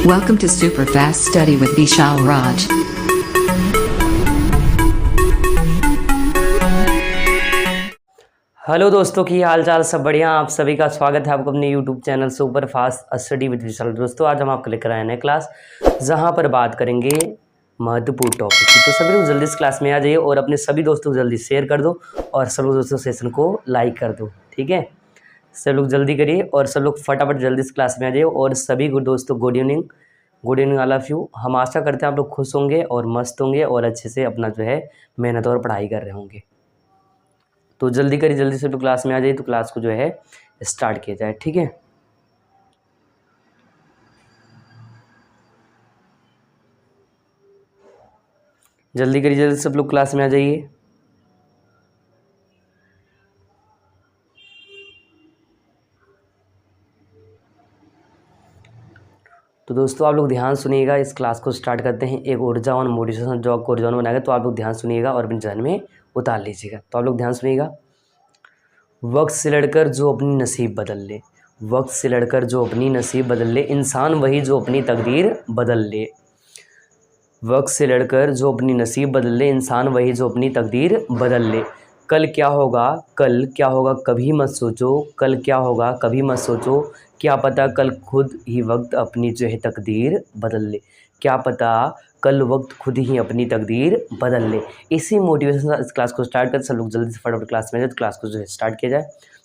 Welcome to Superfast Study with Vishal Raj. Hello दोस्तों की हाल चाल सब बढ़िया। आप सभी का स्वागत है आपको अपने YouTube channel super fast study with Vishal. दोस्तों आज हम आपको लेकर आए नए क्लास जहां पर बात करेंगे महत्वपूर्ण टॉपिक की। तो सभी लोग जल्दी इस क्लास में आ जाइए और अपने सभी दोस्तों को जल्दी शेयर कर दो और सब लोग दोस्तों सेशन को लाइक कर दो। ठीक है, सब लोग जल्दी करिए और सब लोग फटाफट जल्दी इस क्लास में आ जाइए। और सभी को दोस्तों good evening all of you. हम आशा करते हैं आप लोग खुश होंगे और मस्त होंगे और अच्छे से अपना जो है मेहनत और पढ़ाई कर रहे होंगे। तो जल्दी करिए, जल्दी से तो क्लास में आ जाइए तो क्लास को जो है स्टार्ट किया जाए। ठीक है, जल्दी करिए, जल्दी सब लोग क्लास में आ जाइए। तो दोस्तों आप लोग ध्यान सुनिएगा, इस क्लास को स्टार्ट करते हैं। एक ऊर्जावान मोटिवेशन जो आपको ऊर्जावान बनाएगा, तो आप लोग ध्यान सुनिएगा और अपने जहन में उतार लीजिएगा। तो आप लोग ध्यान सुनिएगा। वक्त से लड़कर जो अपनी नसीब बदल ले, वक्त से लड़कर जो अपनी नसीब बदल ले, इंसान वही जो अपनी तकदीर बदल ले। वक्त से लड़कर जो अपनी नसीब बदल ले, इंसान वही जो अपनी तकदीर बदल ले। कल क्या होगा, कल क्या होगा कभी मत सोचो, कल क्या होगा कभी मत सोचो, क्या पता कल खुद ही वक्त अपनी जो है तकदीर बदल ले। क्या पता कल वक्त खुद ही अपनी तकदीर बदल ले। इसी मोटिवेशन से इस क्लास को स्टार्ट कर सब लोग जल्दी से फटाफट क्लास में जाए तो क्लास को जो है स्टार्ट किया जाए।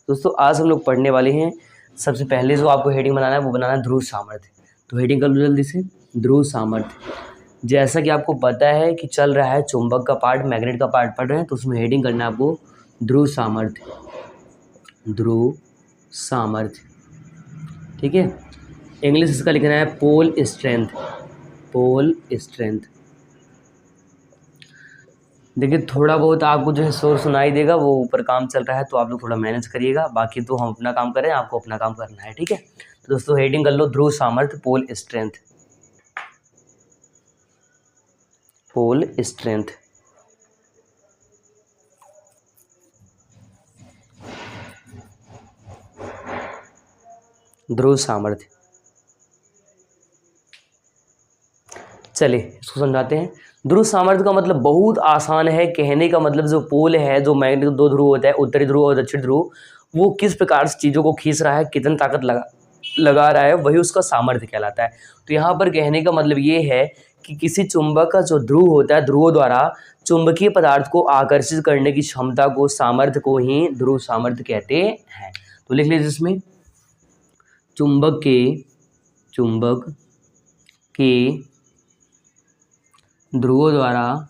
दोस्तों आज हम लोग पढ़ने वाले हैं, सबसे पहले जो आपको हेडिंग बनाना है वो बनाना है ध्रुव सामर्थ्य। तो हेडिंग कर लो जल्दी से, ध्रुव सामर्थ्य। जैसा कि आपको पता है कि चल रहा है चुंबक का पार्ट, मैग्नेट का पार्ट पढ़ रहे हैं, तो उसमें हेडिंग करना है आपको ध्रुव सामर्थ्य, ध्रुव सामर्थ्य। ठीक है, इंग्लिश इसका लिखना है पोल स्ट्रेंथ, पोल स्ट्रेंथ। देखिए थोड़ा बहुत आपको जो है शोर सुनाई देगा, वो ऊपर काम चल रहा है तो आप लोग थोड़ा मैनेज करिएगा, बाकी तो हम अपना काम करें, आपको अपना काम करना है। ठीक है, तो दोस्तों हेडिंग कर लो ध्रुव सामर्थ्य, पोल स्ट्रेंथ, पोल स्ट्रेंथ। ध्रुव सामर्थ्य। चलिए इसको समझाते हैं। ध्रुव सामर्थ्य का मतलब बहुत आसान है, कहने का मतलब जो पोल है, जो मैग्नेट दो ध्रुव होता है, उत्तरी ध्रुव और दक्षिण ध्रुव, वो किस प्रकार से चीज़ों को खींच रहा है, कितनी ताकत लगा रहा है, वही उसका सामर्थ्य कहलाता है। तो यहाँ पर कहने का मतलब ये है कि किसी चुंबक का जो ध्रुव होता है, ध्रुव द्वारा चुंबकीय पदार्थ को आकर्षित करने की क्षमता को, सामर्थ्य को ही ध्रुव सामर्थ्य कहते हैं। तो लिख लीजिए इसमें चुंबक के ध्रुवों द्वारा,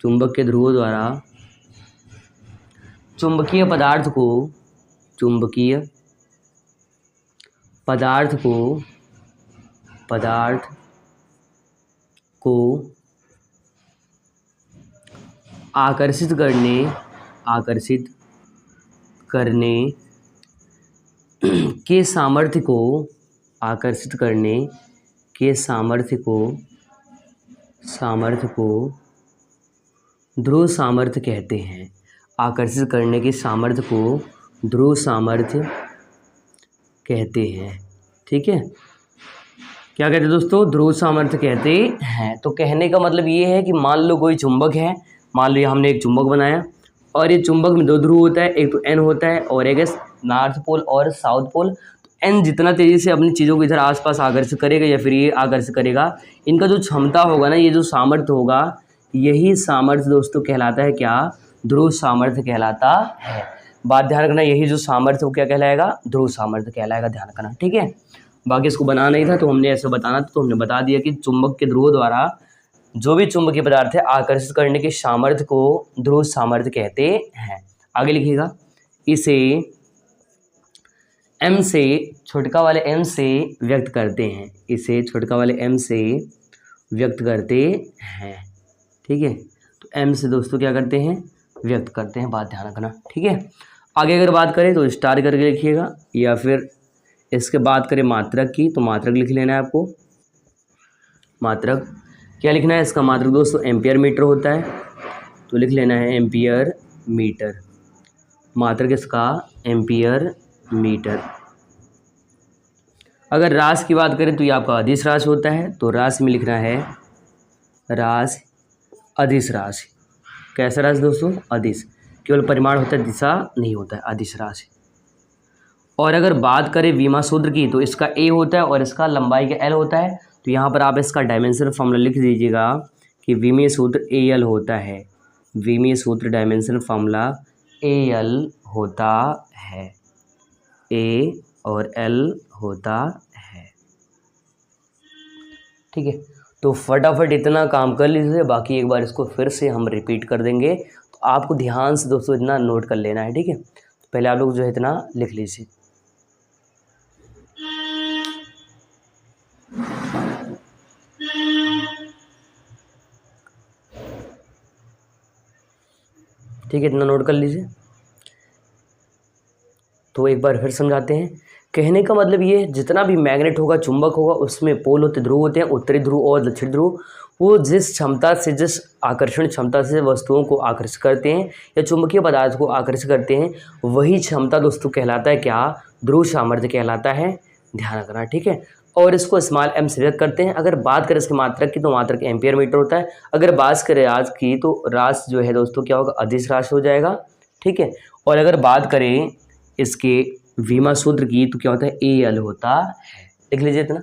चुंबक के ध्रुवों द्वारा चुंबकीय पदार्थ को आकर्षित करने के सामर्थ्य को ध्रुव सामर्थ्य कहते हैं। आकर्षित करने की सामर्थ्य को ध्रुव सामर्थ्य कहते हैं। ठीक है, क्या कहते हैं दोस्तों, ध्रुव सामर्थ्य कहते हैं। तो कहने का मतलब ये है कि मान लो कोई चुंबक है, मान लो हमने एक चुंबक बनाया और ये चुंबक में दो ध्रुव होता है, एक तो एन होता है और एक है नॉर्थ पोल और साउथ पोल। एन जितना तेज़ी से अपनी चीज़ों को इधर आसपास आकर्षित करेगा या फिर ये आकर्षित करेगा, इनका जो क्षमता होगा ना, ये जो सामर्थ्य होगा, यही सामर्थ्य दोस्तों कहलाता है क्या, ध्रुव सामर्थ्य कहलाता है। बात ध्यान रखना, यही जो सामर्थ्य वो क्या कहलाएगा, ध्रुव सामर्थ्य कहलाएगा, ध्यान रखना। ठीक है, बाकी इसको बनाना नहीं था तो हमने ऐसे बताना था, तो हमने बता दिया कि चुंबक के ध्रुव द्वारा जो भी चुंबकीय पदार्थ है आकर्षित करने के सामर्थ्य को ध्रुव सामर्थ्य कहते हैं। आगे लिखिएगा, इसे m से, छोटका वाले m से व्यक्त करते हैं, इसे छोटका वाले m से व्यक्त करते हैं। ठीक है, तो m से दोस्तों क्या करते हैं, व्यक्त करते हैं, बात ध्यान रखना। ठीक है, आगे अगर बात करें तो स्टार करके लिखिएगा, या फिर इसके बात करें मात्रक की तो मात्रक लिख लेना है आपको। मात्रक क्या लिखना है, इसका मात्रक दोस्तों एम्पियर मीटर होता है, तो लिख लेना है एम्पियर मीटर। मात्रक इसका एम्पियर मीटर। अगर राशि की बात करें तो ये आपका अदिश राशि होता है, तो राशि में लिखना है राशि अदिश राशि। कैसा राशि दोस्तों? अदिश। केवल परिमाण होता है, दिशा नहीं होता है, अदिश राशि। और अगर बात करें विमा सूत्र की तो इसका ए होता है और इसका लंबाई का एल होता है। तो यहाँ पर आप इसका डायमेंशन फॉर्मूला लिख दीजिएगा कि विमीय सूत्र ए एल होता है। विमीय सूत्र डायमेंशन फॉर्मूला ए एल होता है, ए और एल होता है। ठीक है, तो फटाफट इतना काम कर लीजिए, बाकी एक बार इसको फिर से हम रिपीट कर देंगे। तो आपको ध्यान से दोस्तों इतना नोट कर लेना है। ठीक है, तो पहले आप लोग जो है इतना लिख लीजिए। ठीक है, इतना नोट कर लीजिए। तो एक बार फिर समझाते हैं। कहने का मतलब ये है, जितना भी मैग्नेट होगा, चुंबक होगा, उसमें पोल होते, ध्रुव होते हैं, उत्तरी ध्रुव और दक्षिण ध्रुव। वो जिस क्षमता से, जिस आकर्षण क्षमता से वस्तुओं को आकर्षित करते हैं या चुंबकीय पदार्थ को आकर्षित करते हैं, वही क्षमता दोस्तों कहलाता है क्या? ध्रुव सामर्थ्य कहलाता है। ध्यान रखना। ठीक है, और इसको स्मॉल एम से व्यक्त करते हैं। अगर बात करें इसके मात्रक की तो मात्रक एम्पियर मीटर होता है। अगर बात करें आज की तो राशि जो है दोस्तों क्या होगा? अदिश राशि हो जाएगा। ठीक है, और अगर बात करें इसके विमा सूत्र की तो क्या होता है? ए एल होता है। लिख लीजिए इतना।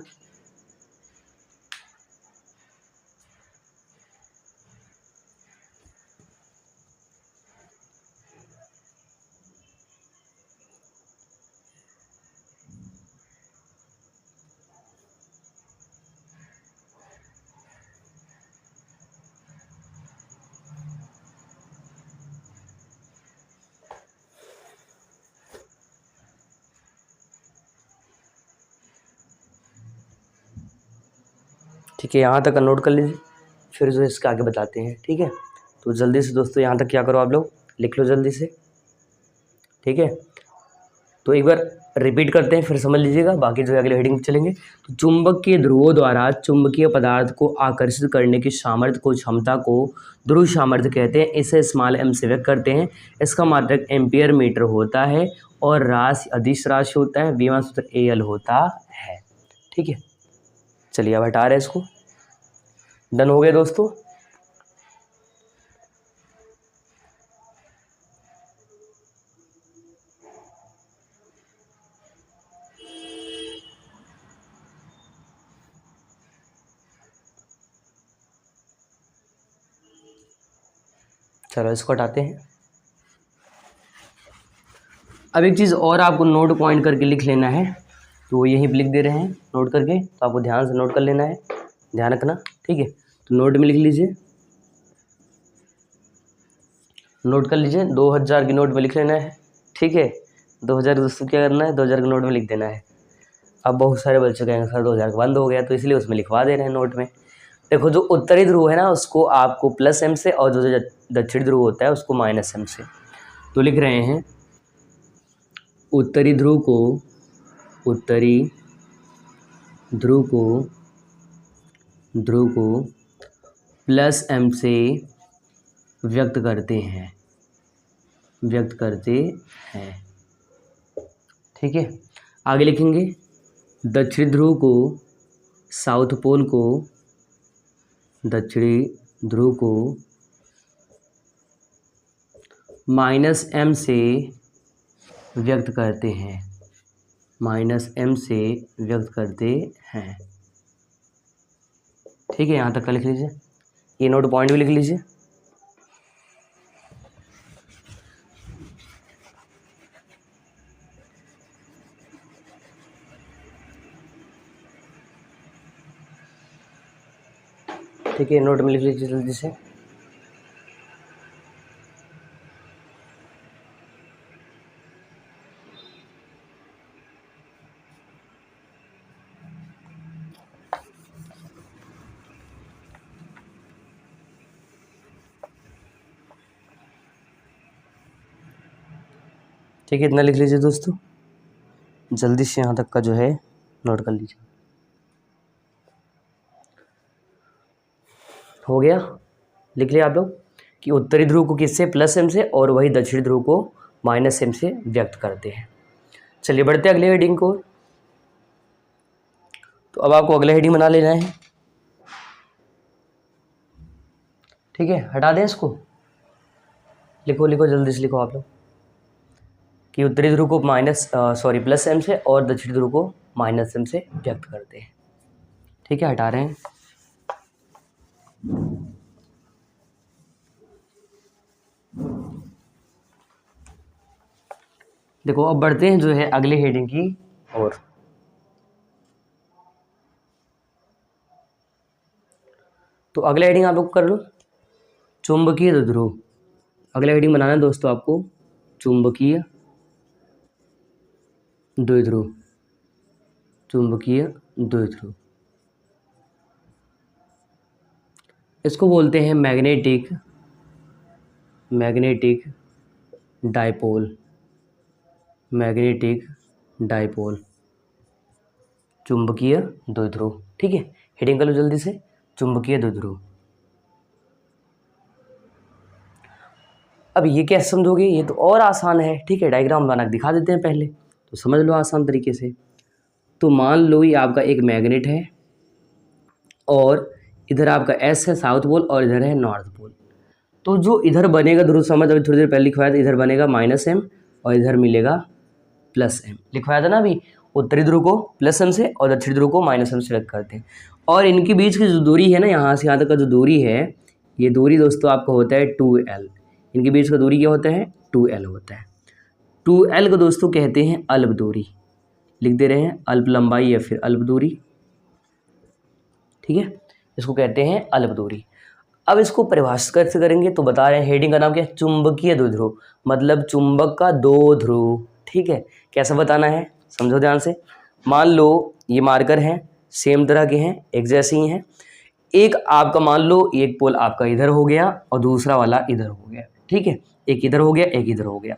ठीक है, यहाँ तक नोट कर लीजिए, फिर जो है इसके आगे बताते हैं। ठीक है, तो जल्दी से दोस्तों यहाँ तक क्या करो, आप लोग लिख लो जल्दी से। ठीक है, तो एक बार रिपीट करते हैं, फिर समझ लीजिएगा, बाकी जो है अगले हेडिंग चलेंगे। तो चुंबकीय ध्रुवों द्वारा चुंबकीय पदार्थ को आकर्षित करने की सामर्थ्य को, क्षमता को ध्रुव सामर्थ्य कहते हैं। इसे स्मॉल एम से व्यक्त करते हैं। इसका मात्रक एम्पियर मीटर होता है और राशि अदिश राशि होता है। विमा सूत्र ए एल होता है। ठीक है, चलिए अब हटा रहे हैं इसको। डन हो गया दोस्तों। चलो इसको हटाते हैं। अब एक चीज़ और आपको नोट पॉइंट करके लिख लेना है, तो यहीं पे लिख दे रहे हैं नोट करके, तो आपको ध्यान से नोट कर लेना है, ध्यान रखना। ठीक है, तो नोट में लिख लीजिए, नोट कर लीजिए। 2000 की नोट में लिख लेना है। ठीक है, 2000 दोस्तों क्या करना है? 2000 की नोट में लिख देना है। अब बहुत सारे बच्चे कहेंगे सर 2000 बंद हो गया, तो इसलिए उसमें लिखवा दे रहे हैं नोट में। देखो, जो उत्तरी ध्रुव है ना उसको आपको प्लस एम से, और जो दक्षिण ध्रुव होता है उसको माइनस एम से। तो लिख रहे हैं उत्तरी ध्रुव को, उत्तरी ध्रुव को प्लस एम से व्यक्त करते हैं, ठीक है। आगे लिखेंगे दक्षिणी ध्रुव को, साउथ पोल को, दक्षिणी ध्रुव को माइनस एम से व्यक्त करते हैं, माइनस एम से व्यक्त करते हैं। ठीक है, यहाँ तक का लिख लीजिए, ये नोट पॉइंट भी लिख लीजिए। ठीक है, नोट में लिख लीजिए जल्दी से। ठीक है, इतना लिख लीजिए दोस्तों, जल्दी से यहाँ तक का जो है नोट कर लीजिए। हो गया, लिख लिया आप लोग कि उत्तरी ध्रुव को किससे, प्लस एम से, और वही दक्षिणी ध्रुव को माइनस एम से व्यक्त करते हैं। चलिए बढ़ते हैं अगले हेडिंग को। तो अब आपको अगला हेडिंग बना लेना है, ठीक है। हटा दें इसको, लिखो लिखो जल्दी से लिखो आप लोग कि उत्तरी ध्रुव को प्लस एम से और दक्षिणी ध्रुव को माइनस एम से व्यक्त करते हैं, ठीक है। हटा रहे हैं। देखो अब बढ़ते हैं जो है अगले हेडिंग की ओर। तो अगला हेडिंग आप लोग कर लो, चुंबकीय द्विध्रुव। अगला हेडिंग बनाना है दोस्तों आपको, चुंबकीय द्विध्रुव, चुंबकीय द्विध्रुव। इसको बोलते हैं मैग्नेटिक डाइपोल, मैग्नेटिक डाइपोल, चुंबकीय द्विध्रुव, ठीक है। हेडिंग कर लो जल्दी से, चुंबकीय द्विध्रुव। अब ये कैसे समझोगे, ये तो और आसान है, ठीक है। डायग्राम बना के दिखा देते हैं पहले, तो समझ लो आसान तरीके से। तो मान लो ये आपका एक मैग्नेट है और इधर आपका एस है साउथ पोल और इधर है नॉर्थ पोल। तो जो इधर बनेगा ध्रुव समझ, अभी थोड़ी देर पहले लिखवाया था, इधर बनेगा माइनस एम और इधर मिलेगा प्लस एम। लिखवाया था ना अभी, उत्तरी ध्रुव को प्लस एम से और दक्षिणी ध्रुव को माइनस एम से रख करते हैं। और इनके बीच की जो दूरी है ना, यहाँ से यहाँ तक का जो दूरी है, ये दूरी दोस्तों आपका होता है 2l। इनके बीच का दूरी क्या होता है, 2l होता है। 2l को दोस्तों कहते हैं अल्प दूरी, लिख दे रहे हैं अल्प लंबाई या फिर अल्प दूरी, ठीक है। इसको कहते हैं अल्प दूरी। अब इसको परिभाषित कैसे करेंगे, तो बता रहे हैं, हेडिंग का नाम क्या है, चुंबकीय द्विध्रुव, मतलब चुंबक का दो ध्रुव, ठीक है। कैसे बताना है समझो ध्यान से। मान लो ये मार्कर हैं, सेम तरह के हैं, एक जैसे ही हैं। एक आपका मान लो एक पोल आपका इधर हो गया और दूसरा वाला इधर हो गया, ठीक है। एक इधर हो गया, एक इधर हो गया।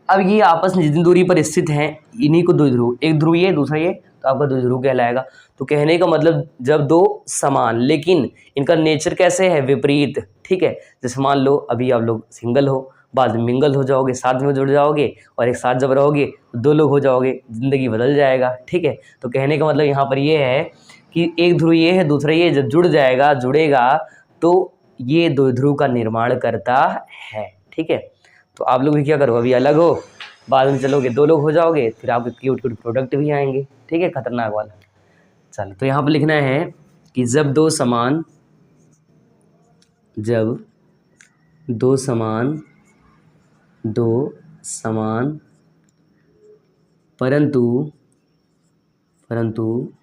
अब ये आपस में जितनी दूरी पर स्थित हैं, इन्हीं को द्विध्रुव, एक ध्रुव ये दूसरा ये, तो आपका द्विध्रुव कहलाएगा। तो कहने का मतलब जब दो समान लेकिन इनका नेचर कैसे है, विपरीत, ठीक है। जैसे मान लो अभी आप लोग सिंगल हो, बाद में मिंगल हो जाओगे, साथ में जुड़ जाओगे और एक साथ जब रहोगे तो दो लोग हो जाओगे, ज़िंदगी बदल जाएगा, ठीक है। तो कहने का मतलब यहाँ पर ये है कि एक ध्रुव ये है दूसरा ये, जब जुड़ेगा तो ये दो ध्रुव का निर्माण करता है, ठीक है। तो आप लोग भी क्या करो, अभी अलग हो, बाद में चलोगे दो लोग हो जाओगे, फिर आपके क्यूट क्यूट प्रोडक्ट भी आएंगे, ठीक है, खतरनाक वाला। चलो तो यहाँ पर लिखना है कि जब दो समान परंतु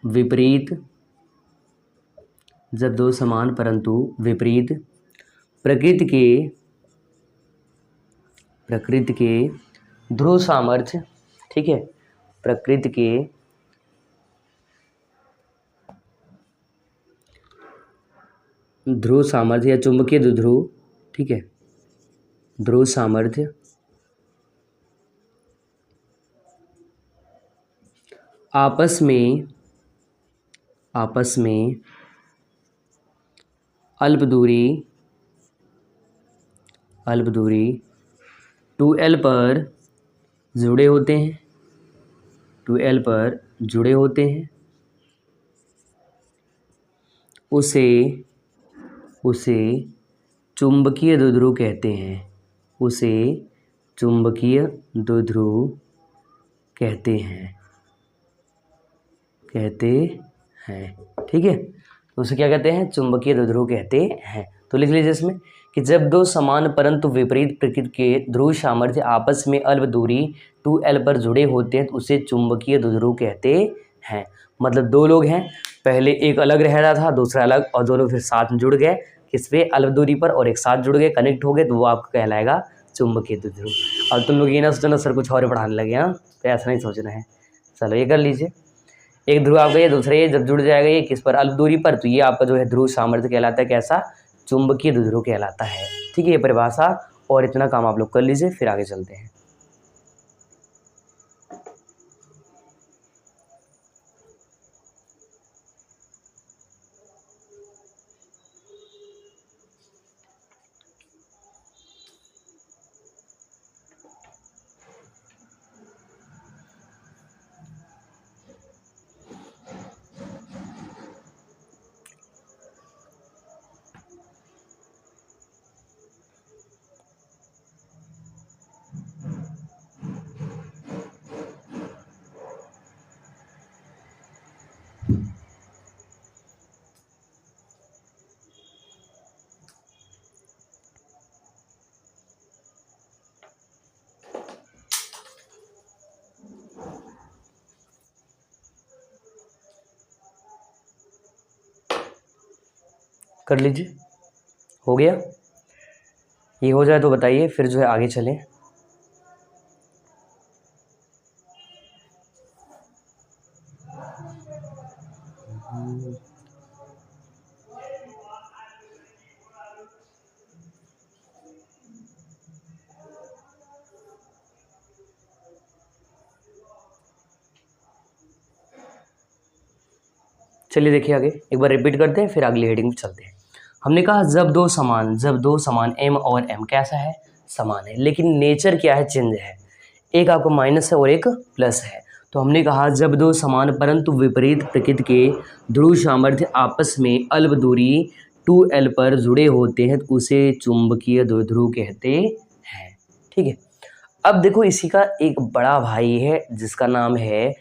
विपरीत, जब दो समान परंतु विपरीत प्रकृति के ध्रुव सामर्थ्य, ठीक है, प्रकृति के ध्रुव सामर्थ्य या चुंबकीय द्विध्रुव, ठीक है, ध्रुव सामर्थ्य आपस में अल्प दूरी 2l पर जुड़े होते हैं, 2l पर जुड़े होते हैं, उसे चुंबकीय द्विध्रुव कहते हैं, उसे चुंबकीय द्विध्रुव कहते हैं, ठीक है। तो उसे क्या कहते हैं, चुंबकीय द्विध्रुव कहते हैं। तो लिख लीजिए इसमें कि जब दो समान परंतु विपरीत प्रकृति के ध्रुव सामर्थ्य आपस में अल्प दूरी 2l पर जुड़े होते हैं तो उसे चुंबकीय द्विध्रुव कहते हैं। मतलब दो लोग हैं, पहले एक अलग रह रहा था दूसरा अलग, और दोनों फिर साथ में जुड़ गए किस पे, अल्प दूरी पर, और एक साथ जुड़ गए, कनेक्ट हो गए, तो वो आपको कहलाएगा चुंबकीय द्विध्रुव। अब तुम लोग ये ना सोचना सर कुछ और पढ़ाने लगे, हाँ, तो ऐसा नहीं सोचना है। चलो ये कर लीजिए, एक ध्रुव आपका ये दूसरा ये जब जुड़ जाएगा ये किस पर, अल्प दूरी पर, तो ये आपका जो है ध्रुव सामर्थ्य कहलाता है, कैसा, चुंबकीय द्विध्रुव कहलाता है, ठीक है। ये परिभाषा और इतना काम आप लोग कर लीजिए, फिर आगे चलते हैं। कर लीजिए, हो गया। ये हो जाए तो बताइए, फिर जो है आगे चलें। चलिए देखिए आगे एक बार रिपीट करते हैं, फिर अगली हेडिंग पे चलते हैं। हमने कहा जब दो समान m और m कैसा है, समान है, लेकिन नेचर क्या है, चेंज है। एक आपको माइनस है और एक प्लस है। तो हमने कहा जब दो समान परंतु विपरीत प्रकृति के ध्रुव सामर्थ्य आपस में अल्प दूरी 2l पर जुड़े होते हैं तो उसे चुंबकीय द्विध्रुव कहते हैं। ठीक है, अब देखो इसी का एक बड़ा भाई है जिसका नाम है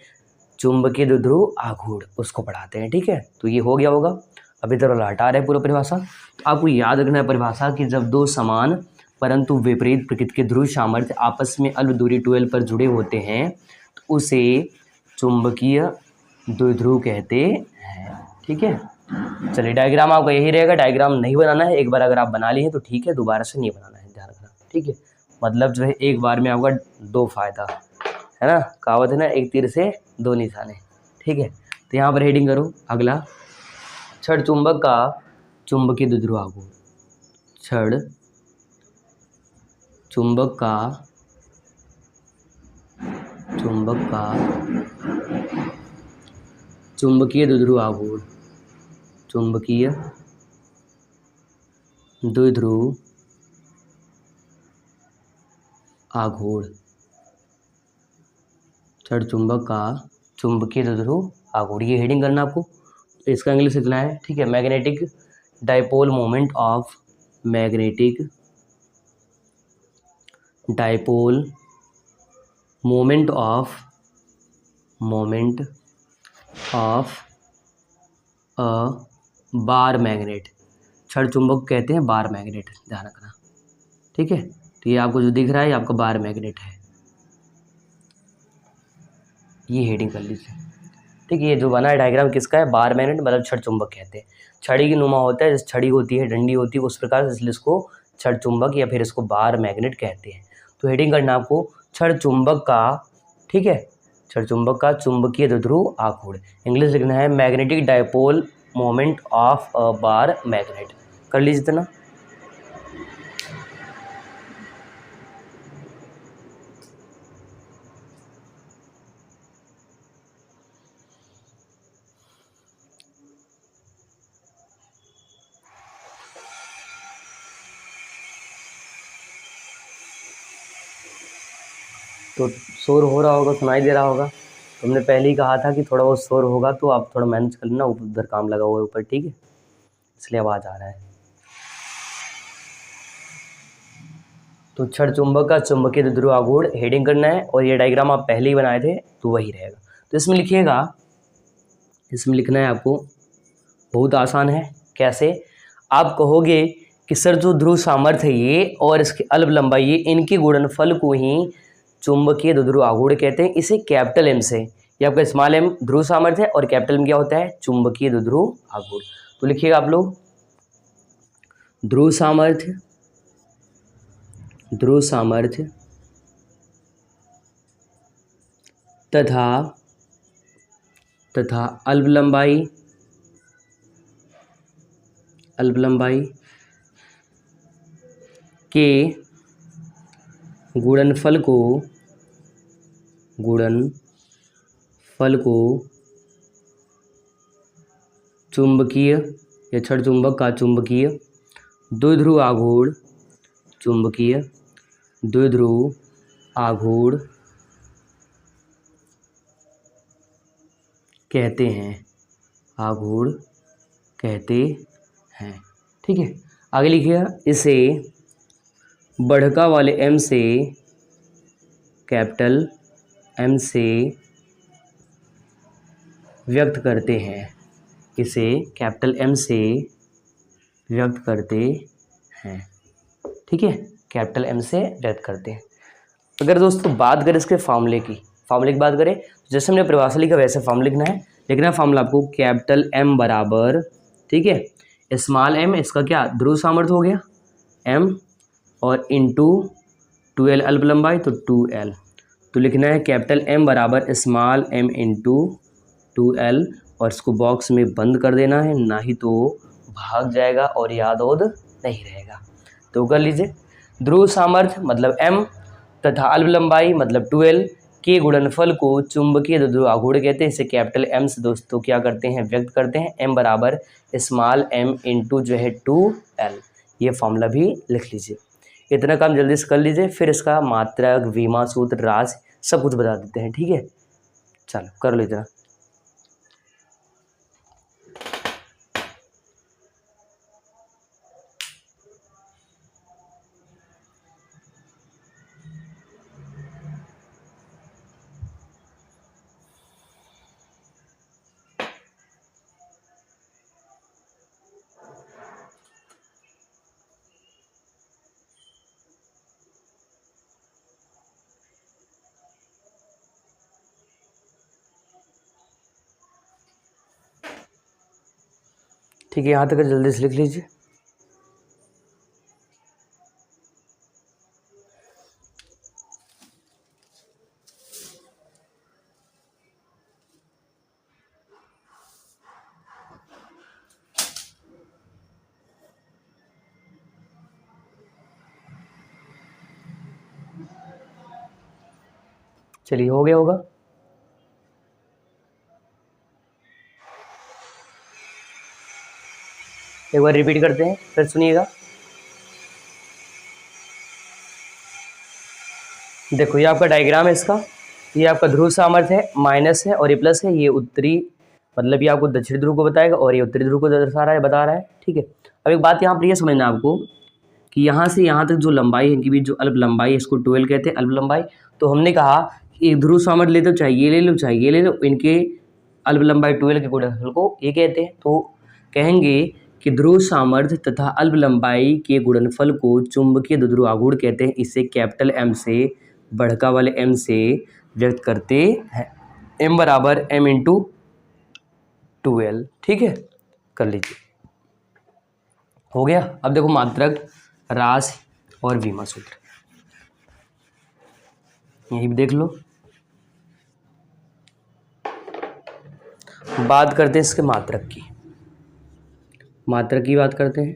चुंबकीय द्विध्रुव आघूर्ण, उसको पढ़ाते हैं। ठीक है, तो ये हो गया होगा। अभी तरह हटा रहे पूरा परिभाषा। तो आपको याद रखना है परिभाषा कि जब दो समान परंतु विपरीत प्रकृति के ध्रुव सामर्थ्य आपस में अल्प दूरी 2l पर जुड़े होते हैं तो उसे चुंबकीय द्विध्रुव कहते हैं। ठीक है, चलिए डायग्राम आपका यही रहेगा, डायग्राम नहीं बनाना है। एक बार अगर आप बना लिए तो ठीक है, दोबारा से नहीं बनाना है, ध्यान रखना। ठीक है, मतलब जो है एक बार में आपका दो फायदा है ना, कहावत है ना, एक तीर से दो निशाने। ठीक है, तो यहाँ पर हेडिंग करो अगला, छड़ चुंबक का चुंबकीय द्विध्रुव आघूर्ण। छड़ चुंबक का चुंबकीय द्विध्रुव आघूर्ण, चुंबकीय द्विध्रुव आघूर्ण, छड़ चुंबक का चुंबकीय द्विध्रुव आघूर्ण। ये हेडिंग करना आपको, इसका इंग्लिश लिखना है। ठीक है, magnetic dipole moment of a bar magnet. छड़ चुंबक कहते हैं बार मैग्नेट, ध्यान रखना। ठीक है, तो ये आपको जो दिख रहा है ये आपका बार मैग्नेट है, ये हेडिंग कर लीजिए। ठीक है, ये जो बना है डायग्राम किसका है, बार मैग्नेट, मतलब छड़ चुंबक कहते हैं। छड़ी की नुमा होता है, जैसे छड़ी होती है, डंडी होती है, उस प्रकार से, इसलिए इसको छड़ चुंबक या फिर इसको बार मैग्नेट कहते हैं। तो हेडिंग करना आपको छड़ चुंबक का, ठीक है, छड़ चुंबक का चुंबकीय द्विध्रुव आघूर्ण। इंग्लिश लिखना है magnetic dipole moment of a bar magnet. कर लीजिए इतना। तो शोर हो रहा होगा, सुनाई दे रहा होगा। तुमने पहले ही कहा था कि थोड़ा बहुत शोर होगा, तो आप थोड़ा मैनेज कर लेना, उधर काम लगा हुआ है ऊपर। ठीक है, इसलिए आवाज़ आ रहा है। तो छड़ चुंबक का चुंबकीय द्विध्रुव आघूर्ण हेडिंग करना है, और ये डायग्राम आप पहले ही बनाए थे तो वही रहेगा। तो इसमें लिखिएगा, इसमें लिखना है आपको, बहुत आसान है। कैसे, आप कहोगे कि सर जो ध्रुव सामर्थ्य है ये और इसकी अल्प लंबाई ये, इनके गुणनफल को ही चुंबकीय द्विध्रुव आघूर्ण कहते हैं। इसे कैपिटल एम से, ये आपका स्मॉल एम ध्रुव सामर्थ्य है और कैपिटल एम क्या होता है, चुंबकीय द्विध्रुव आघूर्ण। तो लिखिएगा आप लोग, ध्रुव सामर्थ्य तथा अल्प लंबाई के गुणनफल को चुंबकीय या छड़ चुंबक का चुंबकीय द्विध्रुव आघूर्ण कहते हैं। ठीक है, आगे लिखिएगा, इसे बढ़का वाले एम से, कैपिटल एम से व्यक्त करते हैं, इसे कैपिटल M से व्यक्त करते हैं। ठीक है, कैपिटल M से व्यक्त करते हैं। अगर दोस्तों बात करें इसके फार्मूले की बात करें, तो जैसे हमने परिभाषा लिखा वैसे फार्मूला लिखना है। लिखना है फार्मूला आपको कैपिटल M बराबर, ठीक है, स्मॉल m, इसका क्या ध्रुव सामर्थ्य हो गया m, और इंटू 2l अल्प लंबाई तो 2l। तो लिखना है कैपिटल M बराबर स्मॉल m इंटू 2l, और इसको बॉक्स में बंद कर देना है, ना ही तो भाग जाएगा और याद नहीं रहेगा। तो कर लीजिए, ध्रुव सामर्थ्य मतलब m तथा अल्प लंबाई मतलब 2l के गुणनफल को चुंबकीय द्विध्रुव आघूर्ण कहते हैं। इसे कैपिटल M से दोस्तों क्या करते हैं, व्यक्त करते हैं। m बराबर स्मॉल m इंटू जो है 2l, ये फॉर्मूला भी लिख लीजिए। इतना काम जल्दी से कर लीजिए, फिर इसका मात्रक, विमा सूत्र, राशि सब कुछ बता देते हैं। ठीक है, चलो कर लो इतना। ठीक है, यहाँ तक जल्दी से लिख लीजिए। चलिए, हो गया होगा। एक बार रिपीट करते हैं, फिर सुनिएगा। देखो, ये आपका डायग्राम है इसका, ये आपका ध्रुव सामर्थ्य है, माइनस है और ये प्लस है। ये उत्तरी मतलब ये आपको दक्षिणी ध्रुव को बताएगा और ये उत्तरी ध्रुव को दर्शा रहा है, बता रहा है। ठीक है, अब एक बात यहाँ पर ये समझना आपको कि यहाँ से यहाँ तक जो लंबाई है इनकी भी जो अल्प लंबाई है, इसको 12 कहते हैं, अल्प लंबाई। तो हमने कहा कि एक ध्रुव सामर्थ्य ले तो चाहिए ले लो, चाहिए ले लो, इनके अल्प लंबाई 12 के गुणनफल को ये कहते हैं। तो कहेंगे कि ध्रुव सामर्थ्य तथा अल्प लंबाई के गुणनफल को चुंबकीय द्विध्रुव आघूर्ण कहते हैं। इसे कैपिटल M से बढ़का वाले M से व्यक्त करते हैं। M बराबर M इंटू 2l। ठीक है, कर लीजिए, हो गया। अब देखो मात्रक, राशि और विमा सूत्र, यही भी देख लो। बात करते हैं इसके मात्रक की, बात करते हैं।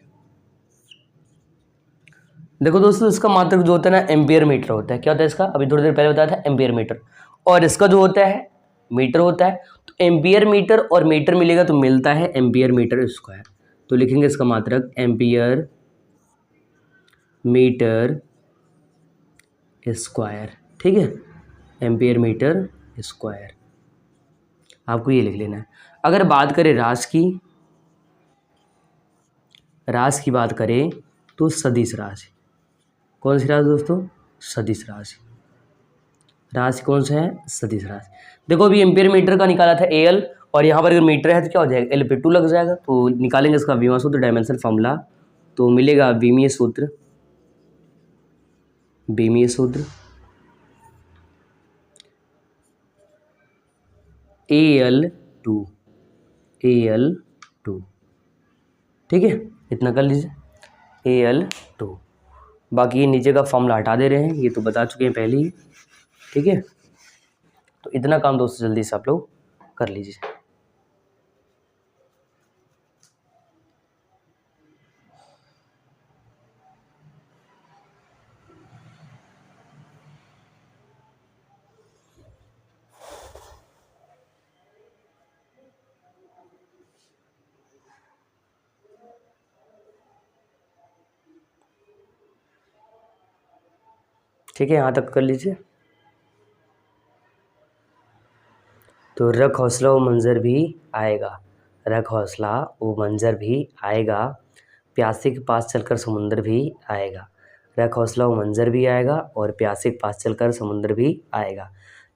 देखो दोस्तों, इसका मात्रक जो होता है ना, एम्पियर मीटर होता है। क्या होता है इसका, अभी थोड़ी देर पहले बताया था, एम्पियर मीटर। और इसका जो होता है मीटर होता है। तो एम्पियर मीटर और मीटर मिलेगा तो मिलता है एम्पियर मीटर स्क्वायर। तो लिखेंगे इसका मात्रक एम्पियर मीटर स्क्वायर। ठीक है, एम्पियर मीटर स्क्वायर, आपको ये लिख लेना है। अगर बात करें राशि की बात करें तो सदिश राशि, कौन सी राशि दोस्तों, सदिश राशि। राशि कौन सा है, सदिश राशि। देखो अभी एम्पियर मीटर का निकाला था AL, और यहाँ पर अगर मीटर है तो क्या हो जाएगा, L पे 2 लग जाएगा। तो निकालेंगे इसका विमा सूत्र, डायमेंशन फॉर्मूला, तो मिलेगा विमीय सूत्र, AL2, ठीक है, इतना कर लीजिए, AL2। बाकी ये नीचे का फॉर्मूला हटा दे रहे हैं, ये तो बता चुके हैं पहले ही। ठीक है, तो इतना काम दोस्तों जल्दी से आप लोग कर लीजिए। ठीक है, यहाँ तक कर लीजिए। तो रख हौसला वो मंजर भी आएगा, रख हौसला वो मंजर भी आएगा, प्यासे के पास चलकर समुंदर भी आएगा। रख हौसला वो मंजर भी आएगा और प्यासे के पास चलकर समुंदर भी आएगा।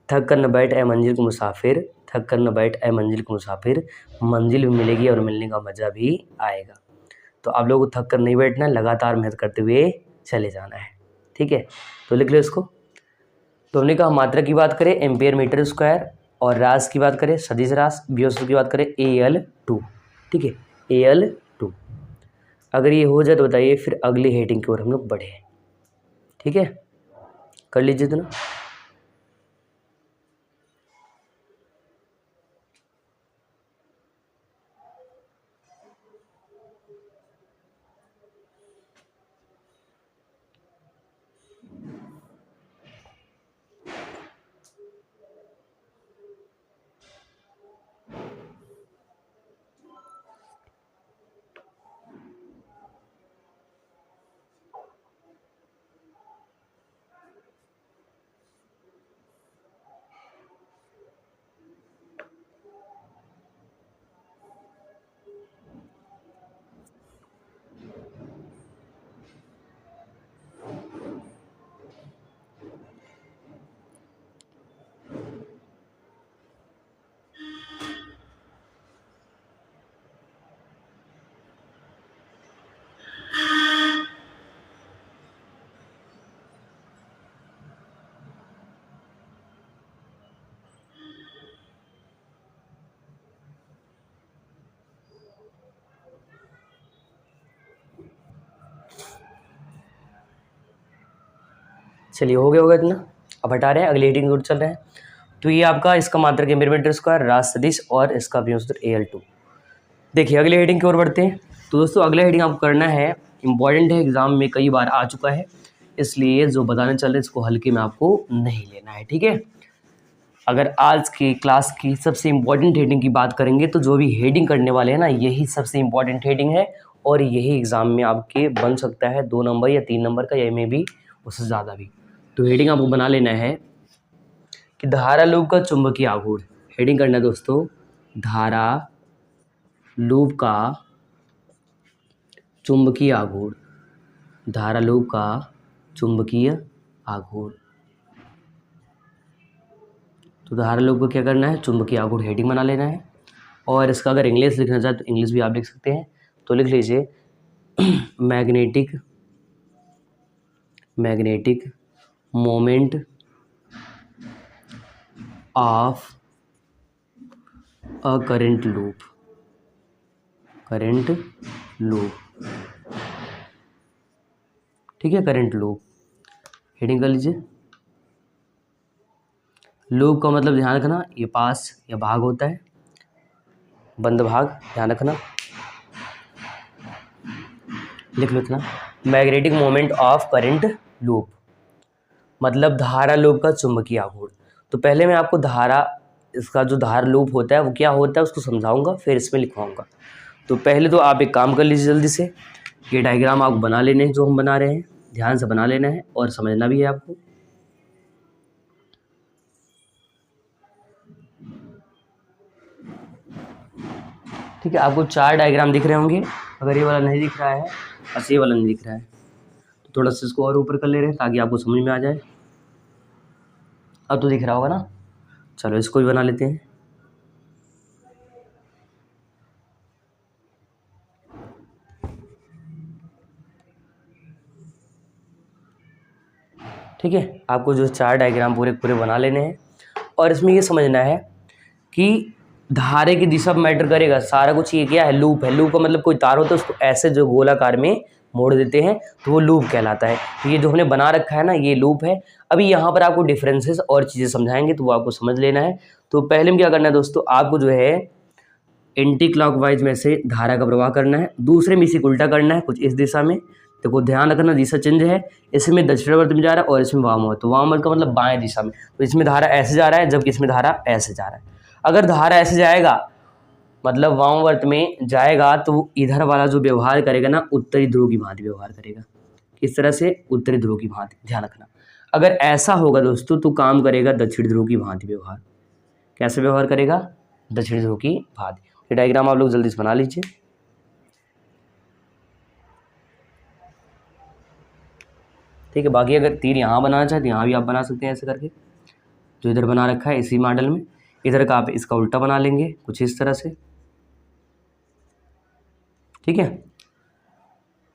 थक कर न बैठ ए मंजिल को मुसाफिर, थक कर न बैठ ऐ मंजिल को मुसाफिर, मंजिल भी मिलेगी और मिलने का मज़ा भी आएगा। तो आप लोगों को थक कर नहीं बैठना है, लगातार मेहनत करते हुए चले जाना है। ठीक है, तो लिख लो इसको। तो हमने कहा मात्रा की बात करें एम्पियर मीटर स्क्वायर, और रास की बात करें सदिश रास, व्योम की बात करें AL2। ठीक है, AL2। अगर ये हो जाए तो बताइए फिर अगली हेडिंग की ओर हम लोग बढ़े। ठीक है, कर लीजिए तो ना। चलिए, हो गया होगा इतना। अब हटा रहे हैं, अगली हेडिंग की ओर चल रहे हैं। तो ये आपका इसका मात्रक एम्पियर मीटर स्क्वायर, रास सदिश और इसका व्योम सूत्र AL2। देखिए अगले हेडिंग की ओर बढ़ते हैं। तो दोस्तों अगला हेडिंग आपको करना है, इंपॉर्टेंट है, एग्जाम में कई बार आ चुका है, इसलिए जो बताने चल रहे हैं इसको हल्के में आपको नहीं लेना है। ठीक है, अगर आज की क्लास की सबसे इम्पॉर्टेंट हेडिंग की बात करेंगे तो जो भी हेडिंग करने वाले हैं ना, यही सबसे इम्पॉर्टेंट हेडिंग है, और यही एग्जाम में आपके बन सकता है 2 नंबर या 3 नंबर का, या में भी उससे ज़्यादा भी। तो हेडिंग आपको बना लेना है कि धारा लूप का चुंबकीय आघूर्ण। हेडिंग करना है दोस्तों, धारा लूप का चुंबकीय आघूर्ण, धारा लूप का चुंबकीय आघूर्ण। तो धारा लूप को क्या करना है, चुंबकीय आघूर्ण हेडिंग बना लेना है। और इसका अगर इंग्लिश लिखना चाहे तो इंग्लिश भी आप लिख सकते हैं। तो लिख लीजिए magnetic moment of a current loop, current loop. ठीक है, करंट लूप हेडिंग कर लीजिए। लूप का मतलब ध्यान रखना, ये पास या भाग होता है, बंद भाग, ध्यान रखना, लिख लो इतना। Magnetic moment of current loop मतलब धारा लूप का चुंबकीय आघूर्ण। तो पहले मैं आपको धारा, इसका जो धारा लूप होता है वो क्या होता है उसको समझाऊंगा, फिर इसमें लिखवाऊंगा। तो पहले तो आप एक काम कर लीजिए जल्दी से, ये डायग्राम आपको बना लेने हैं, जो हम बना रहे हैं ध्यान से बना लेना है और समझना भी है आपको। ठीक है, आपको 4 डायग्राम दिख रहे होंगे। अगर ये वाला नहीं दिख रहा है, बस ये वाला नहीं दिख रहा है, तो थोड़ा सा इसको और ऊपर कर ले रहे हैं ताकि आपको समझ में आ जाए। अब तो दिख रहा होगा ना, चलो इसको भी बना लेते हैं। ठीक है, आपको जो 4 डायग्राम पूरे पूरे बना लेने हैं, और इसमें ये समझना है कि धारे की दिशा पर मैटर करेगा सारा कुछ। ये क्या है, लूप है। लूप का मतलब कोई तार होता है उसको ऐसे जो गोलाकार में मोड़ देते हैं तो वो लूप कहलाता है। तो ये जो हमने बना रखा है ना, ये लूप है। अभी यहाँ पर आपको डिफरेंसेस और चीज़ें समझाएंगे तो वो आपको समझ लेना है। तो पहले में क्या करना है दोस्तों, आपको जो है एंटी क्लॉकवाइज में से धारा का प्रवाह करना है, दूसरे में इसी उल्टा करना है, कुछ इस दिशा में। देखो ध्यान रखना, दिशा चेंज है, इसमें दक्षिणावर्त में जा रहा है और इसमें वामावर्त। तो वामावर्त का मतलब बाएं दिशा में, तो इसमें धारा ऐसे जा रहा है जबकि इसमें धारा ऐसे जा रहा है। अगर धारा ऐसे जाएगा मतलब वामावर्त में जाएगा तो वो इधर वाला जो व्यवहार करेगा ना, उत्तरी ध्रुव की भांति व्यवहार करेगा। किस तरह से, उत्तरी ध्रुव की भांति, ध्यान रखना। अगर ऐसा होगा दोस्तों तो काम करेगा दक्षिण ध्रुव की भांति व्यवहार। कैसे व्यवहार करेगा, दक्षिण ध्रुव की भांति। ये डायग्राम आप लोग जल्दी से बना लीजिए। ठीक है, बाकी अगर तीर यहाँ बनाना चाहे तो यहाँ भी आप बना सकते हैं ऐसे करके, जो इधर बना रखा है इसी मॉडल में। इधर का आप इसका उल्टा बना लेंगे कुछ इस तरह से, ठीक है।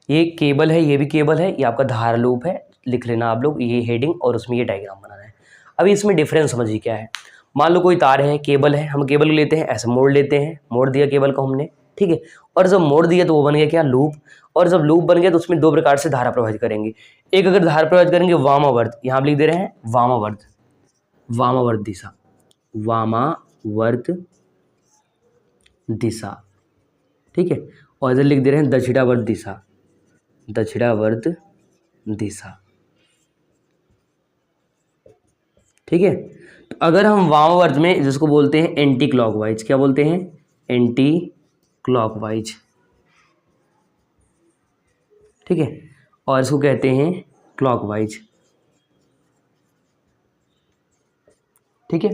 ये केबल है, ये भी केबल है, ये आपका धारा लूप है, लिख लेना आप लोग, ये हेडिंग और उसमें ये डायग्राम बनाना है। अभी इसमें डिफरेंस समझिए क्या है। मान लो कोई तार है, केबल है, हम केबल को लेते हैं ऐसे मोड़ लेते हैं, मोड़ दिया केबल को हमने, ठीक है। और जब मोड़ दिया तो वो बन गया क्या, लूप। और जब लूप बन गया तो उसमें दो प्रकार से धारा प्रवाहित करेंगे। एक अगर धारा प्रवाहित करेंगे वामावर्त, यहाँ आप लिख दे रहे हैं वामावर्त, वामावर्त दिशा, वामावर्त दिशा, ठीक है। और इधर लिख दे रहे हैं दक्षिणावर्त दिशा, दक्षिणावर्त दिशा, ठीक है। तो अगर हम वामावर्त में जिसको बोलते हैं एंटी क्लॉकवाइज, क्या बोलते हैं, एंटी क्लॉकवाइज, ठीक है। और इसको कहते हैं क्लॉकवाइज, ठीक है।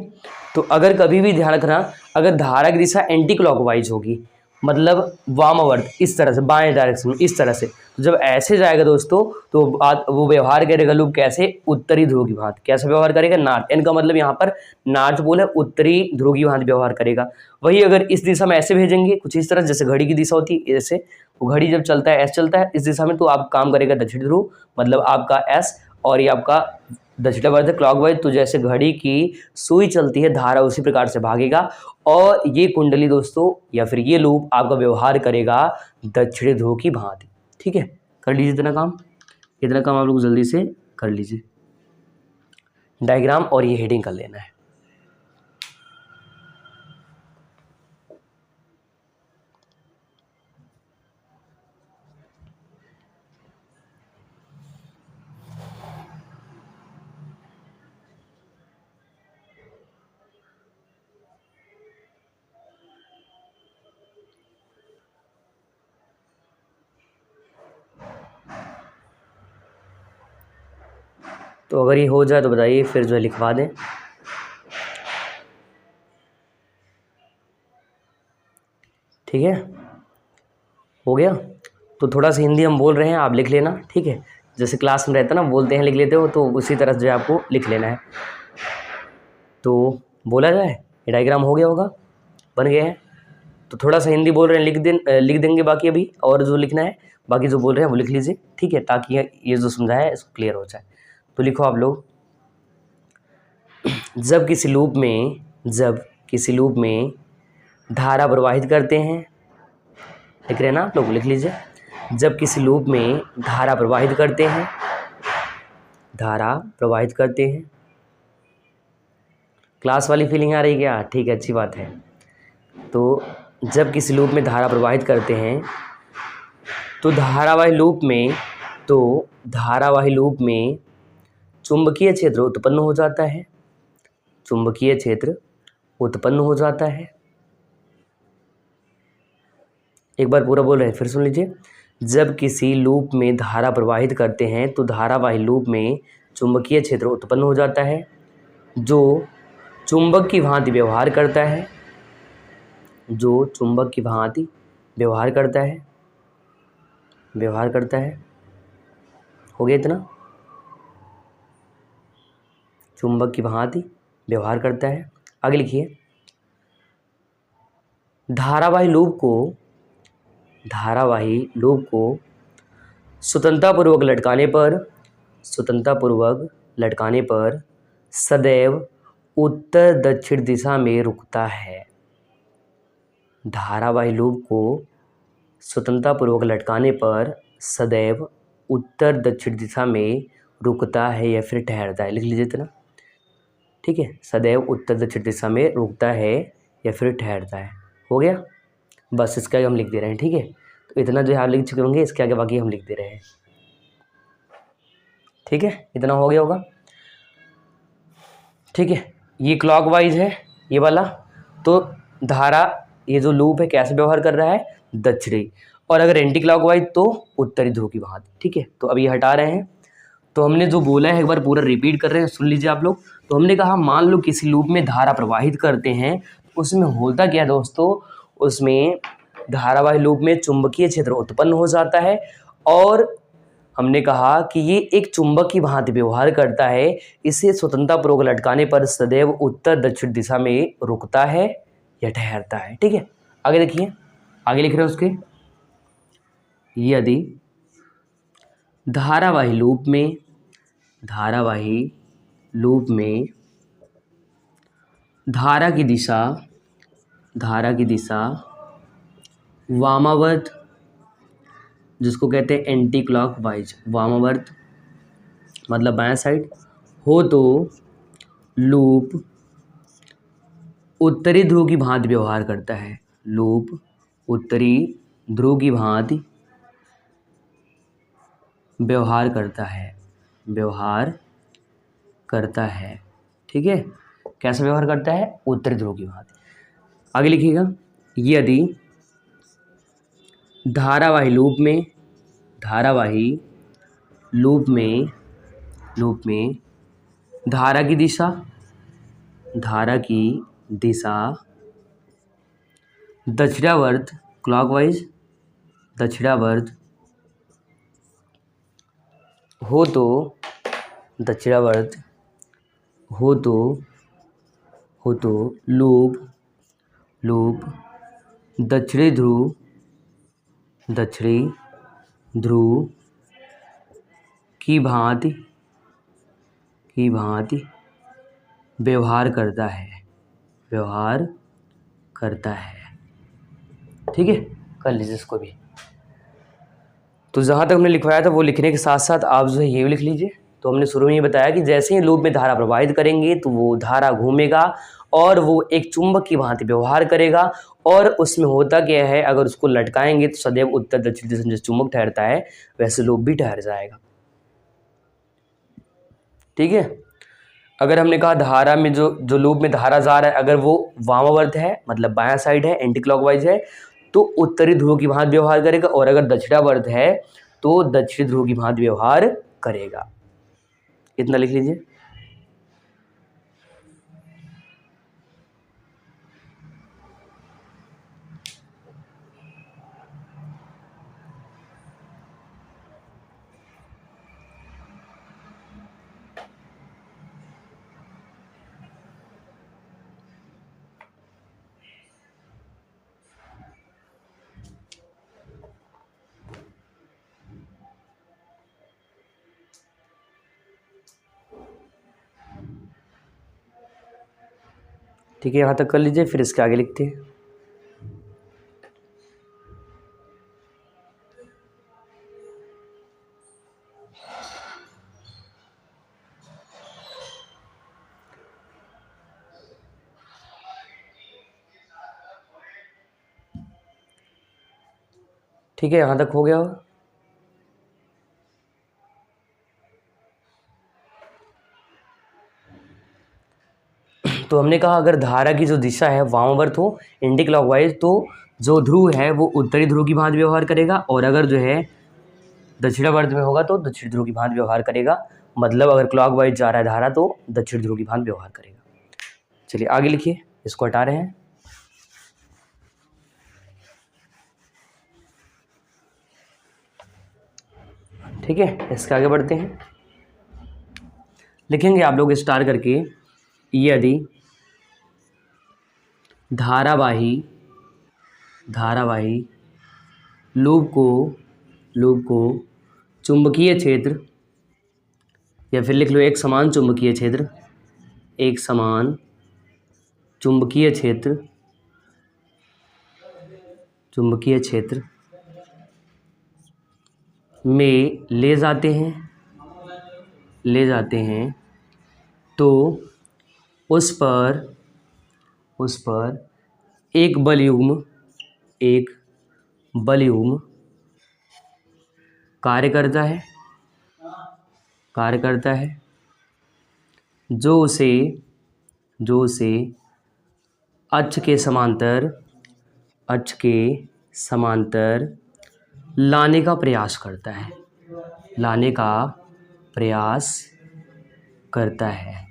तो अगर कभी भी ध्यान रखना, अगर धारा की दिशा एंटी क्लॉकवाइज होगी मतलब वामावर्त इस तरह से, बाएं डायरेक्शन में इस तरह से, तो जब ऐसे जाएगा दोस्तों तो वो व्यवहार करेगा लूप कैसे, उत्तरी ध्रुव की भांति। कैसे व्यवहार करेगा, नॉर्थ, इनका मतलब यहाँ पर नॉर्थ पोल है, उत्तरी ध्रुव की भांति व्यवहार करेगा। वही अगर इस दिशा में ऐसे भेजेंगे कुछ इस तरह, जैसे घड़ी की दिशा होती है ऐसे, वो घड़ी जब चलता है ऐसे चलता है इस दिशा में, तो आप काम करेगा दक्षिण ध्रुव, मतलब आपका एस, और ये आपका दक्षिणावर्त क्लॉकवाइज। तो जैसे घड़ी की सुई चलती है धारा उसी प्रकार से भागेगा, और ये कुंडली दोस्तों या फिर ये लूप आपका व्यवहार करेगा दक्षिणी ध्रुव की भांति, ठीक है। कर लीजिए इतना काम, इतना काम आप लोग जल्दी से कर लीजिए, डायग्राम और ये हेडिंग कर लेना है। तो अगर ये हो जाए तो बताइए, फिर जो है लिखवा दें। ठीक है, हो गया। तो थोड़ा सा हिंदी हम बोल रहे हैं, आप लिख लेना, ठीक है। जैसे क्लास में रहता है ना, बोलते हैं लिख लेते हो, तो उसी तरह जो है आपको लिख लेना है। तो बोला जाए, ये डायग्राम हो गया होगा, बन गया है। तो थोड़ा सा हिंदी बोल रहे हैं, लिख देंगे बाकी अभी, और जो लिखना है बाकी जो बोल रहे हैं वो लिख लीजिए, ठीक है, ताकि ये जो समझाया है इसको क्लियर हो जाए। तो लिखो आप लोग, जब किसी लूप में धारा प्रवाहित करते हैं, लिख रहे हैं ना आप लोग, लिख लीजिए। जब किसी लूप में धारा प्रवाहित करते हैं, क्लास वाली फीलिंग आ रही क्या, ठीक है, अच्छी बात है। तो जब किसी लूप में धारा प्रवाहित करते हैं तो धारावाही लूप में चुंबकीय क्षेत्र उत्पन्न हो जाता है। एक बार पूरा बोल रहे हैं, फिर सुन लीजिए। जब किसी लूप में धारा प्रवाहित करते हैं तो धारावाही लूप में चुंबकीय क्षेत्र उत्पन्न हो जाता है, जो चुंबक की भांति व्यवहार करता है। हो गया इतना, चुंबक की भांति व्यवहार करता है। आगे लिखिए, धारावाही लूप को स्वतंत्रतापूर्वक लटकाने पर सदैव उत्तर दक्षिण दिशा में रुकता है। धारावाही लूप को स्वतंत्रतापूर्वक लटकाने पर सदैव उत्तर दक्षिण दिशा में रुकता है या फिर ठहरता है, लिख लीजिए इतना, ठीक है। सदैव उत्तर दक्षिण दिशा में रुकता है या फिर ठहरता है। हो गया, बस इसका आगे हम लिख दे रहे हैं, ठीक है। तो इतना जो है आप लिख चुके होंगे, इसके आगे बाकी हम लिख दे रहे हैं, ठीक है। इतना हो गया होगा, ठीक है। ये क्लॉकवाइज है ये वाला, तो धारा ये जो लूप है कैसे व्यवहार कर रहा है, दक्षिणी, और अगर एंटी क्लॉकवाइज तो उत्तरी ध्रुव की भांति, ठीक है। तो अब ये हटा रहे हैं। तो हमने जो बोला है एक बार पूरा रिपीट कर रहे हैं, सुन लीजिए आप लोग। तो हमने कहा, मान लो किसी लूप में धारा प्रवाहित करते हैं, उसमें होता क्या है दोस्तों, उसमें धारावाही लूप में चुंबकीय क्षेत्र उत्पन्न हो जाता है, और हमने कहा कि ये एक चुंबक की भांति व्यवहार करता है। इसे स्वतंत्रतापूर्वक लटकाने पर सदैव उत्तर दक्षिण दिशा में रुकता है या ठहरता है। ठीक है, आगे देखिए, आगे लिख रहे हैं उसके, यदि धारावाही लूप में धारा की दिशा वामावर्त, जिसको कहते हैं एंटी क्लॉकवाइज, वामावर्त मतलब बायां साइड हो, तो लूप उत्तरी ध्रुव की भांति व्यवहार करता है। लूप उत्तरी ध्रुव की भांति व्यवहार करता है। ठीक है, कैसा व्यवहार करता है? उत्तरी ध्रुव की भांति। आगे लिखिएगा, यदि धारावाही लूप में धारा की दिशा दक्षिणावर्त क्लॉकवाइज हो, तो लूप दक्षिणी ध्रुव की भांति व्यवहार करता है। ठीक है, कर लीजिए इसको भी। तो जहाँ तक हमने लिखवाया था वो लिखने के साथ साथ आप जो है ये भी लिख लीजिए। तो हमने शुरू में ये बताया कि जैसे ही लूप में धारा प्रवाहित करेंगे तो वो धारा घूमेगा और वो एक चुंबक की भांति व्यवहार करेगा, और उसमें होता क्या है, अगर उसको लटकाएंगे तो सदैव उत्तर दक्षिण दिशा में जैसे चुंबक ठहरता है वैसे लूप भी ठहर जाएगा। ठीक है, अगर हमने कहा धारा में जो लूप में धारा जा रहा है, अगर वो वामावर्त है मतलब बायां साइड है, एंटी क्लॉकवाइज है, तो उत्तरी ध्रुव की भांति व्यवहार करेगा, और अगर दक्षिणावर्त है तो दक्षिणी ध्रुव की भांति व्यवहार करेगा। इतना लिख लीजिए। ठीक है, यहाँ तक कर लीजिए, फिर इसके आगे लिखते हैं। ठीक है, यहाँ तक हो गया हो? तो हमने कहा अगर धारा की जो दिशा है वामावर्त हो, एंटी क्लॉकवाइज, तो जो ध्रुव है वो उत्तरी ध्रुव की भांति व्यवहार करेगा, और अगर जो है दक्षिणावर्त में होगा तो दक्षिण ध्रुव की भांति व्यवहार करेगा। मतलब अगर क्लॉकवाइज जा रहा है धारा तो दक्षिण ध्रुव की भांति व्यवहार करेगा। चलिए आगे लिखिए, इसको हटा रहे हैं। ठीक है, इसके आगे बढ़ते हैं। लिखेंगे आप लोग स्टार करके, यदि धारावाही लूप को चुंबकीय क्षेत्र, या फिर लिख लो एक समान चुंबकीय क्षेत्र में ले जाते हैं, तो उस पर एक बलयुग्म कार्य करता है जो उसे अक्ष के समांतर लाने का प्रयास करता है।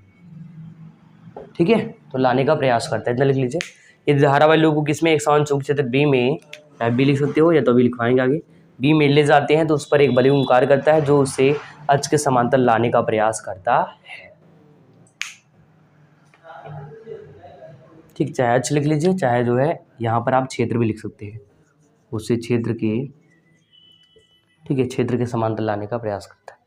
ठीक है, तो लाने का प्रयास करता है, इतना लिख लीजिए। यदि धारावाही लूप को किसमें एक समान चुंबकीय क्षेत्र बी में, या बी लिख सकते हो या तो भी लिखवाएंगे आगे, बी में ले जाते हैं तो उस पर एक बलून कार्य करता है जो उसे अक्ष के समांतर लाने का प्रयास करता है। ठीक, चाहे अक्ष लिख लीजिए, चाहे जो है यहाँ पर आप क्षेत्र भी लिख सकते हैं, उसे क्षेत्र के, ठीक है, क्षेत्र के समांतर लाने का प्रयास करता है।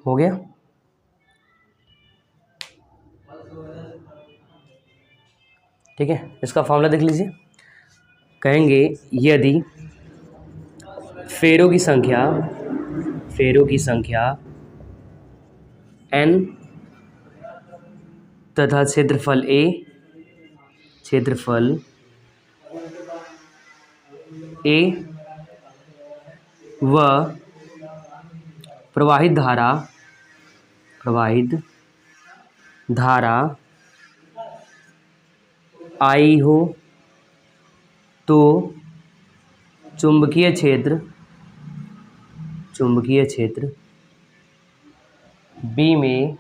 हो गया। ठीक है, इसका फॉर्मूला देख लीजिए। कहेंगे यदि फेरों की संख्या n तथा क्षेत्रफल a व प्रवाहित धारा I हो तो चुंबकीय क्षेत्र B में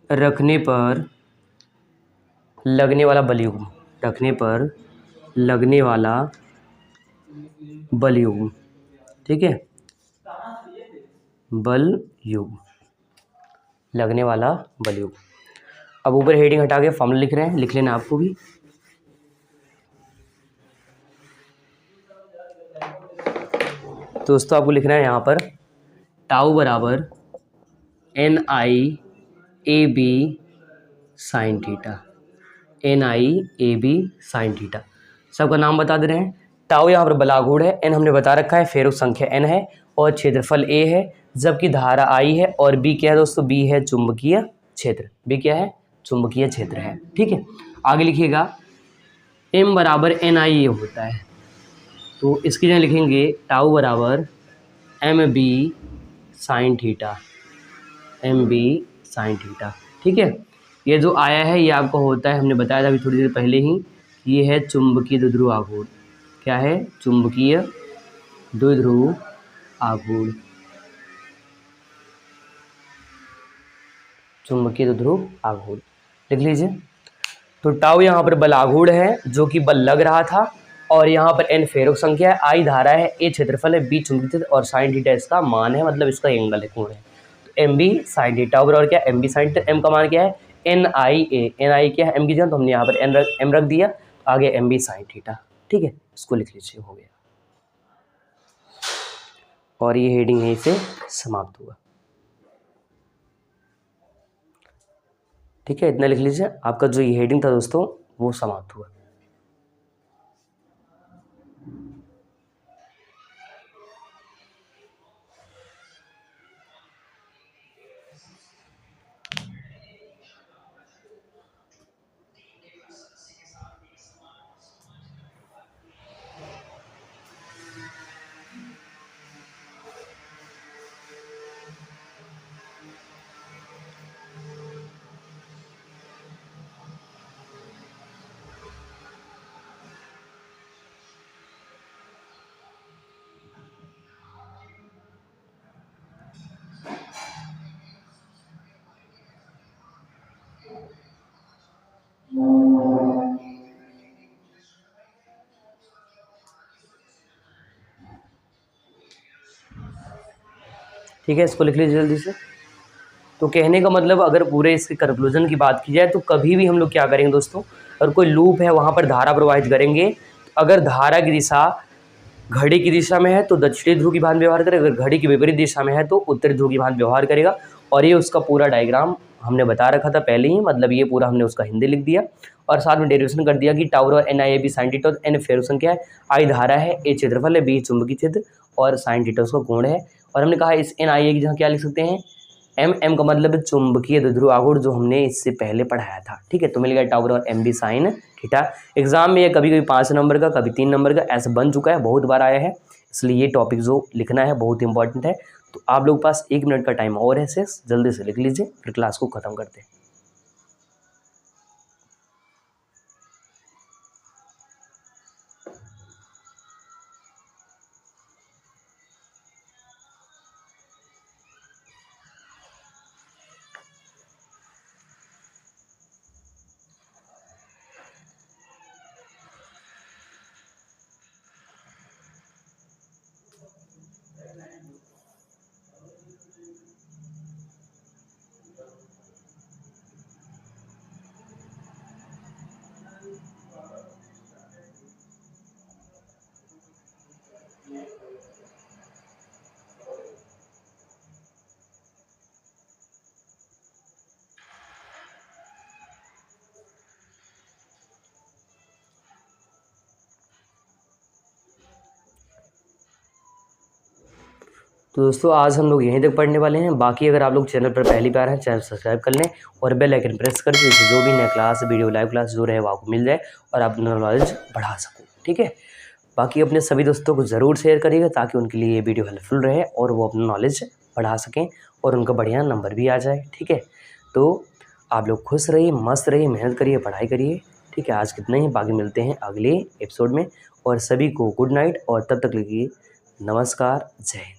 रखने पर लगने वाला बलयुग्म, ठीक है, लगने वाला बलयुग्म। अब ऊपर हेडिंग हटा के फॉर्मूला लिख रहे हैं, लिख लेना आपको भी। तो दोस्तों आपको लिखना है यहाँ पर टाउ बराबर NI/AB साइन थीटा, सबका नाम बता दे रहे हैं। टाउ यहाँ पर बलाघूर्ण है, एन हमने बता रखा है, फेरों संख्या n है और क्षेत्रफल a है, जबकि धारा I है और b क्या है दोस्तों, b है चुंबकीय क्षेत्र, b क्या है, चुंबकीय क्षेत्र है। ठीक है, आगे लिखिएगा m बराबर NI ये होता है, तो इसकी जगह लिखेंगे टाउ बराबर MB साइन थीटा, ठीक है। ये जो आया है ये आपको होता है, हमने बताया था अभी थोड़ी देर पहले ही, ये है चुंबकीय द्विध्रुव आघूर्ण। क्या है, चुंबकीय द्विध्रुव आघूर्ण, लिख लीजिए। तो टाउ यहाँ पर बल आघूर्ण है जो कि बल लग रहा था, और यहाँ पर n फेरों संख्या है, I धारा है, A क्षेत्रफल है, B चुंबकीय क्षेत्र और साइन थीटा इसका मान है, मतलब इसका एंगल है, कोण है। तो MB साइन थीटा बराबर क्या है, MB साइन थीटा, M का मान क्या है NIA, NI क्या है M की जगह, तो हमने यहाँ पर M रख दिया, आगे MB साइन थीटा, ठीक है, इसको लिख लीजिए, हो गया। और ये हेडिंग यहीं से समाप्त हुआ। ठीक है, इतना लिख लीजिए, आपका जो ये हेडिंग था दोस्तों वो समाप्त हुआ। ठीक है, इसको लिख लीजिए जल्दी से। तो कहने का मतलब अगर पूरे इसके कंक्लूजन की बात की जाए तो कभी भी हम लोग क्या करेंगे दोस्तों, अगर कोई लूप है वहाँ पर धारा प्रवाहित करेंगे, तो अगर धारा की दिशा घड़ी की दिशा में है तो दक्षिणी ध्रुव की भांति व्यवहार करेगा, अगर घड़ी की विपरीत दिशा में है तो उत्तरी ध्रुव की भांति व्यवहार करेगा। और ये उसका पूरा डायग्राम हमने बता रखा था पहले ही, मतलब ये पूरा हमने उसका हिंदी लिख दिया और साथ में डेरिवेशन कर दिया कि टाउ और NIAB साइन थीटा, एन फेरो संख्या है, I धारा है, A क्षेत्रफल है, B चुंबकीय क्षेत्र और साइन थीटा उसका कोण है। और हमने कहा इस NIA की जगह क्या लिख सकते हैं, M का मतलब है चुंबकीय द्विध्रुव आघूर्ण, जो हमने इससे पहले पढ़ाया था। ठीक है, तो मिल गया टाउ और MB साइन थीटा। एग्जाम में ये कभी कभी 5 नंबर का, कभी 3 नंबर का ऐसा बन चुका है, बहुत बार आया है, इसलिए ये टॉपिक जो लिखना है बहुत इंपॉर्टेंट है। तो आप लोग के पास 1 मिनट का टाइम और है, शेष जल्दी से लिख लीजिए, फिर क्लास को ख़त्म करते हैं। तो दोस्तों आज हम लोग यहीं तक पढ़ने वाले हैं। बाकी अगर आप लोग चैनल पर पहली बार हैं, चैनल सब्सक्राइब कर लें और बेल आइकन प्रेस कर दें, जो भी नया क्लास वीडियो लाइव क्लास जो रहे वो आपको मिल जाए और आप अपना नॉलेज बढ़ा सको। ठीक है, बाकी अपने सभी दोस्तों को ज़रूर शेयर करिएगा ताकि उनके लिए ये वीडियो हेल्पफुल रहे और वो अपना नॉलेज बढ़ा सकें और उनका बढ़िया नंबर भी आ जाए। ठीक है, तो आप लोग खुश रहिए, मस्त रहिए, मेहनत करिए, पढ़ाई करिए। ठीक है, आज कितना ही, बाकी मिलते हैं अगले एपिसोड में और सभी को गुड नाइट और तब तक के लिए नमस्कार, जय हिंद।